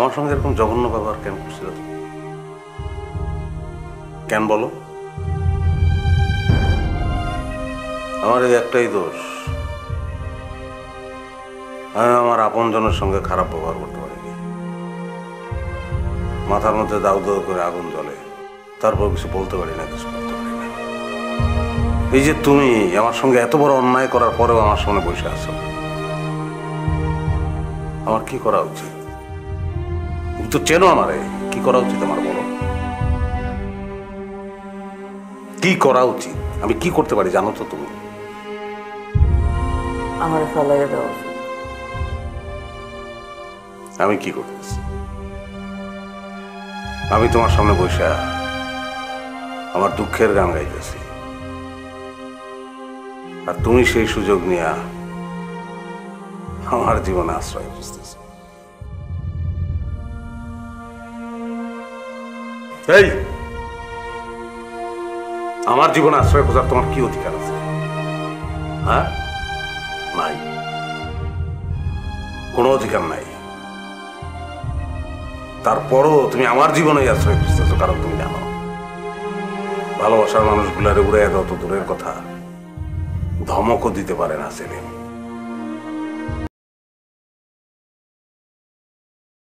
আমার সঙ্গে এরকম জঘন্য ব্যবহার কেন করছিল তুমি? কেন বলো? আমার এই একটাই দোষ, আমি আমার আপনজনের সঙ্গে খারাপ ব্যবহার করতে পারিনি। মাথার মধ্যে দাউ দাউ করে আগুন জ্বলে, তারপর কিছু বলতে পারি না, কিছু করতে পারি না। এই যে তুমি আমার সঙ্গে এত বড় অন্যায় করার পরেও আমার সামনে বসে আছো, আমার কি করা উচিত? তুমি তো চেনো আমারে, কি করা উচিত আমার বলো? কি করা উচিত? আমি কি করতে পারি জানো তো তুমি? আমার ফেলাইয়া দেওয়া উচিত। আমি কি করতেছি? আমি তোমার সামনে বসে আমার দুঃখের গান গাইতেছি, আর তুমি সেই সুযোগ নিয়ে আমার জীবনে আশ্রয় খুঁজতেছ। এই, আমার জীবনে আশ্রয় খোঁজার তোমার কি অধিকার আছে? হ্যাঁ, নাই, কোনো অধিকার নাই। তারপরও তুমি আমার জীবনে আশ্রয় খুঁজতেছো, কারণ তুমি জানো ভালোবাসার মানুষগুলারে উড়ে দাও তো দূরের কথা, ধমকও দিতে পারে না সেলিম।